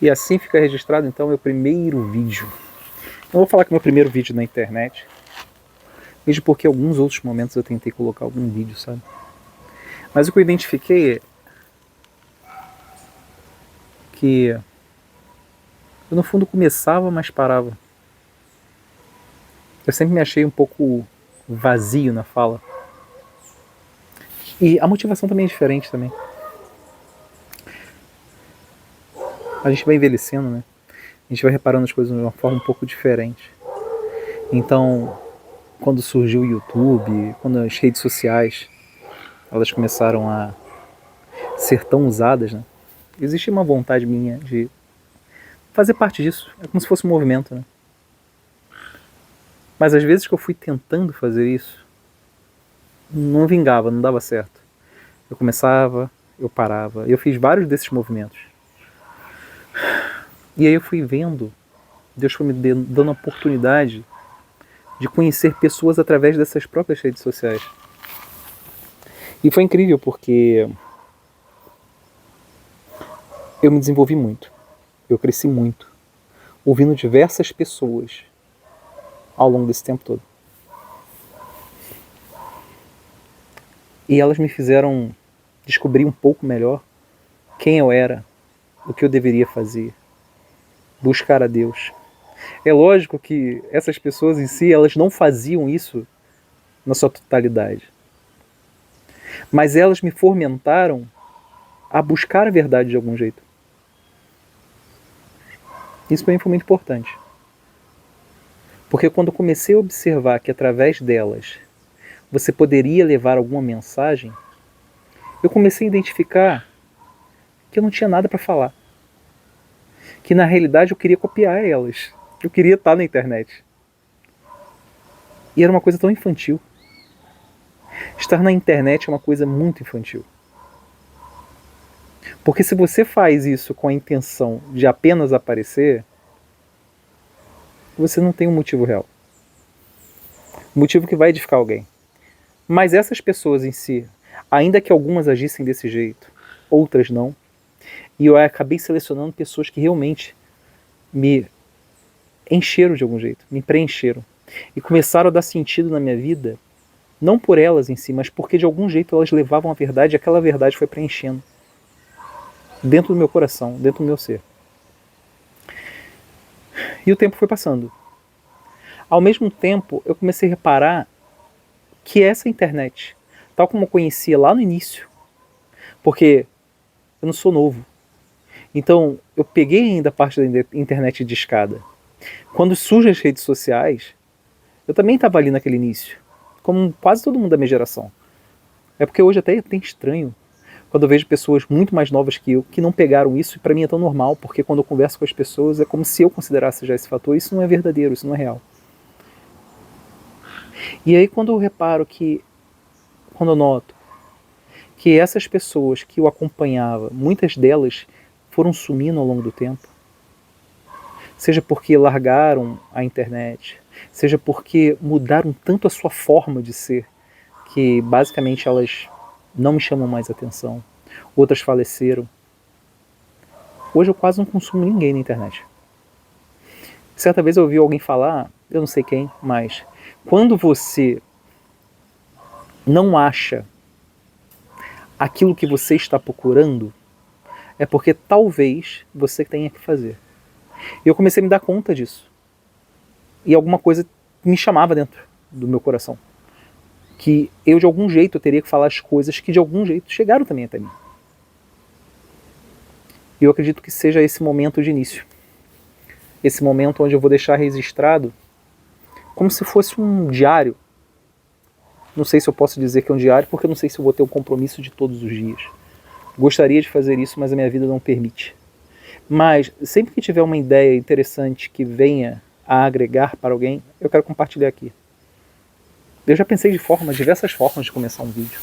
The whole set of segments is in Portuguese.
E assim fica registrado então meu primeiro vídeo. Não vou falar que é meu primeiro vídeo na internet, mesmo porque em alguns outros momentos eu tentei colocar algum vídeo, sabe? Mas o que eu identifiquei é que eu no fundo começava, mas parava. Eu sempre me achei um pouco vazio na fala. E a motivação também é diferente também. A gente vai envelhecendo, né? A gente vai reparando as coisas de uma forma um pouco diferente. Então, quando surgiu o YouTube, quando as redes sociais elas começaram a ser tão usadas, né? Existe uma vontade minha de fazer parte disso. É como se fosse um movimento, né? Mas às vezes que eu fui tentando fazer isso, não vingava, não dava certo. Eu começava, eu parava. Eu fiz vários desses movimentos. E aí eu fui vendo, Deus foi me dando a oportunidade de conhecer pessoas através dessas próprias redes sociais. E foi incrível porque eu me desenvolvi muito. Eu cresci muito, ouvindo diversas pessoas ao longo desse tempo todo. E elas me fizeram descobrir um pouco melhor quem eu era, o que eu deveria fazer, buscar a Deus. É lógico que essas pessoas em si, elas não faziam isso na sua totalidade. Mas elas me fomentaram a buscar a verdade de algum jeito. Isso para mim foi muito importante. Porque quando eu comecei a observar que através delas você poderia levar alguma mensagem, eu comecei a identificar que eu não tinha nada para falar. Que na realidade eu queria copiar elas. Eu queria estar na internet. E era uma coisa tão infantil. Estar na internet é uma coisa muito infantil. Porque se você faz isso com a intenção de apenas aparecer, você não tem um motivo real. Um motivo que vai edificar alguém. Mas essas pessoas em si, ainda que algumas agissem desse jeito, outras não, e eu acabei selecionando pessoas que realmente me encheram de algum jeito, me preencheram. E começaram a dar sentido na minha vida, não por elas em si, mas porque de algum jeito elas levavam a verdade e aquela verdade foi preenchendo dentro do meu coração, dentro do meu ser. E o tempo foi passando. Ao mesmo tempo, eu comecei a reparar que essa internet, tal como eu conhecia lá no início, porque eu não sou novo, então eu peguei ainda a parte da internet de escada. Quando surgem as redes sociais, eu também estava ali naquele início, como quase todo mundo da minha geração. É porque hoje até tem estranho quando eu vejo pessoas muito mais novas que eu que não pegaram isso, e para mim é tão normal, porque quando eu converso com as pessoas é como se eu considerasse já esse fator. Isso não é verdadeiro, isso não é real. E aí quando eu reparo que, quando eu noto que essas pessoas que eu acompanhava, muitas delas foram sumindo ao longo do tempo, seja porque largaram a internet, seja porque mudaram tanto a sua forma de ser, que basicamente elas não me chamam mais atenção, outras faleceram. Hoje eu quase não consumo ninguém na internet. Certa vez eu ouvi alguém falar, eu não sei quem, mas quando você não acha aquilo que você está procurando, é porque talvez você tenha que fazer. E eu comecei a me dar conta disso. E alguma coisa me chamava dentro do meu coração. Que eu de algum jeito teria que falar as coisas que de algum jeito chegaram também até mim. E eu acredito que seja esse momento de início. Esse momento onde eu vou deixar registrado como se fosse um diário. Não sei se eu posso dizer que é um diário, porque eu não sei se eu vou ter um compromisso de todos os dias. Gostaria de fazer isso, mas a minha vida não permite. Mas sempre que tiver uma ideia interessante que venha a agregar para alguém, eu quero compartilhar aqui. Eu já pensei diversas formas de começar um vídeo.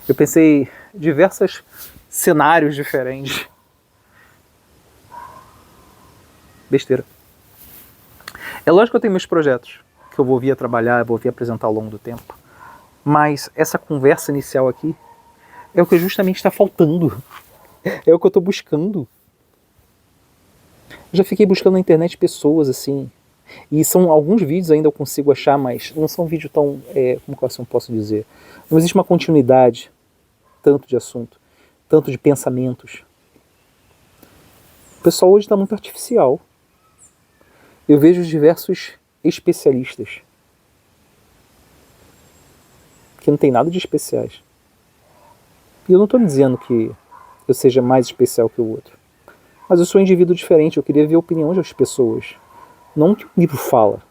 Eu pensei em diversos cenários diferentes. Besteira. É lógico que eu tenho meus projetos, que eu vou vir a trabalhar, eu vou vir a apresentar ao longo do tempo. Mas essa conversa inicial aqui é o que justamente está faltando. É o que eu estou buscando. Eu já fiquei buscando na internet pessoas assim, e são alguns vídeos ainda eu consigo achar, mas não são vídeos tão, como que eu posso dizer, não existe uma continuidade tanto de assunto, tanto de pensamentos. O pessoal hoje está muito artificial. Eu vejo diversos especialistas que não tem nada de especiais. E eu não estou dizendo que eu seja mais especial que o outro, mas eu sou um indivíduo diferente. Eu queria ver a opinião das pessoas, não o que o livro fala.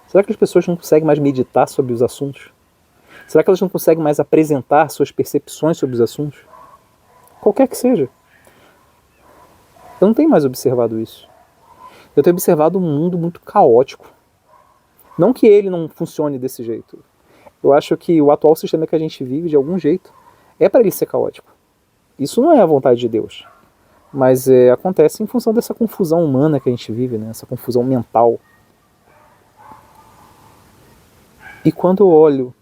Será que as pessoas não conseguem mais meditar sobre os assuntos? Será que elas não conseguem mais apresentar suas percepções sobre os assuntos? Qualquer que seja. Eu não tenho mais observado isso. Eu tenho observado um mundo muito caótico. Não que ele não funcione desse jeito. Eu acho que o atual sistema que a gente vive, de algum jeito, é para ele ser caótico. Isso não é a vontade de Deus. Mas acontece em função dessa confusão humana que a gente vive, né? Essa confusão mental. E quando eu olho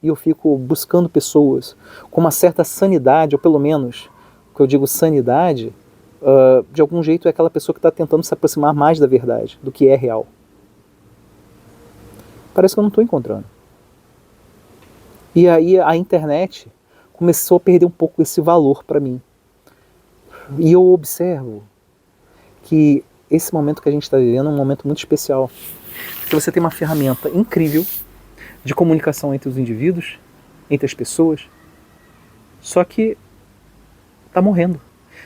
e eu fico buscando pessoas com uma certa sanidade, ou pelo menos, o que eu digo sanidade, de algum jeito é aquela pessoa que está tentando se aproximar mais da verdade, do que é real. Parece que eu não estou encontrando. E aí a internet começou a perder um pouco esse valor para mim. E eu observo que esse momento que a gente está vivendo é um momento muito especial. Porque você tem uma ferramenta incrível de comunicação entre os indivíduos, entre as pessoas, só que está morrendo.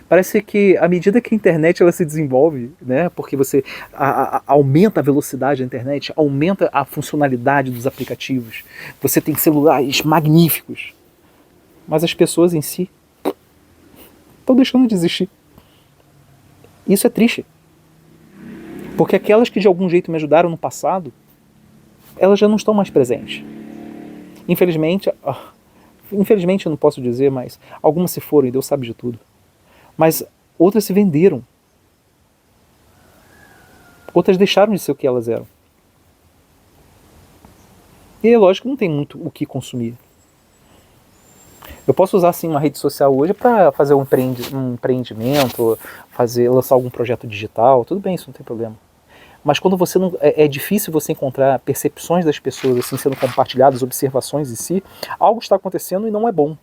Parece que à medida que a internet ela se desenvolve, né, porque você aumenta a velocidade da internet, aumenta a funcionalidade dos aplicativos, você tem celulares magníficos, mas as pessoas em si estão deixando de existir. Isso é triste, porque aquelas que de algum jeito me ajudaram no passado, elas já não estão mais presentes. Infelizmente eu não posso dizer, mas algumas se foram e Deus sabe de tudo. Mas outras se venderam. Outras deixaram de ser o que elas eram. E é lógico que não tem muito o que consumir. Eu posso usar assim uma rede social hoje para fazer um empreendimento, lançar algum projeto digital, tudo bem, isso não tem problema. Mas quando você não, é difícil você encontrar percepções das pessoas assim sendo compartilhadas, observações em si, algo está acontecendo e não é bom.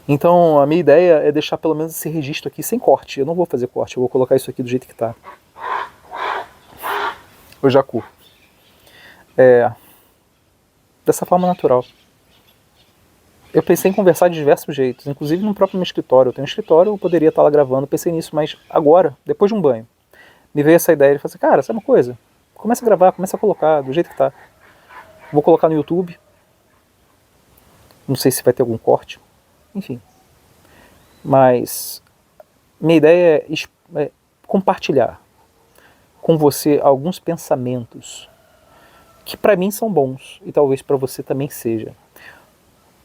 Então a minha ideia é deixar pelo menos esse registro aqui sem corte. Eu não vou fazer corte, eu vou colocar isso aqui do jeito que está. O jacu. Dessa forma natural. Eu pensei em conversar de diversos jeitos, inclusive no próprio meu escritório. Eu tenho um escritório, eu poderia estar lá gravando, pensei nisso, mas agora, depois de um banho, me veio essa ideia, ele falou assim, cara, sabe uma coisa? Começa a gravar, começa a colocar do jeito que tá. Vou colocar no YouTube. Não sei se vai ter algum corte. Enfim. Mas minha ideia é compartilhar com você alguns pensamentos que para mim são bons e talvez para você também seja.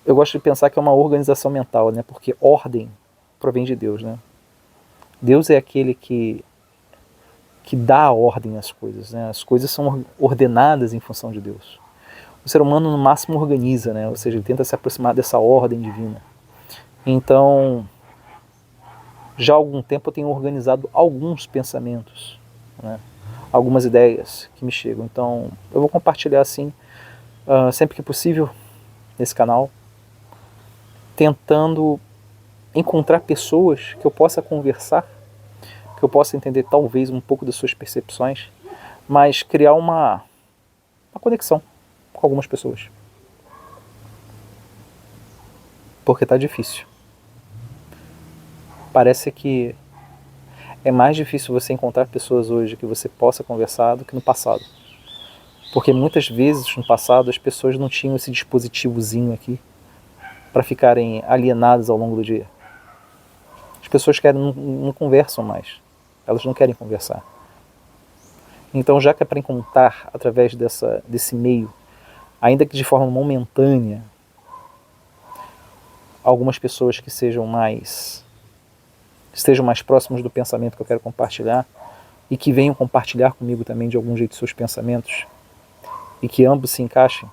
Eu gosto de pensar que é uma organização mental, né? Porque ordem provém de Deus, né? Deus é aquele que dá a ordem às coisas, né? As coisas são ordenadas em função de Deus. O ser humano no máximo organiza, né? Ou seja, ele tenta se aproximar dessa ordem divina. Então, já há algum tempo eu tenho organizado alguns pensamentos, né? Algumas ideias que me chegam. Então, eu vou compartilhar assim, sempre que possível, nesse canal, tentando encontrar pessoas que eu possa conversar, que eu possa entender talvez um pouco das suas percepções, mas criar uma conexão com algumas pessoas. Porque está difícil. Parece que é mais difícil você encontrar pessoas hoje que você possa conversar do que no passado. Porque muitas vezes no passado as pessoas não tinham esse dispositivozinho aqui para ficarem alienadas ao longo do dia. As pessoas não conversam mais. Elas não querem conversar. Então, já que é para encontrar através desse meio, ainda que de forma momentânea, algumas pessoas que estejam mais próximas do pensamento que eu quero compartilhar e que venham compartilhar comigo também de algum jeito seus pensamentos e que ambos se encaixem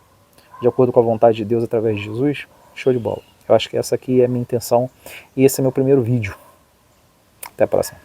de acordo com a vontade de Deus através de Jesus, show de bola. Eu acho que essa aqui é a minha intenção e esse é meu primeiro vídeo. Até a próxima.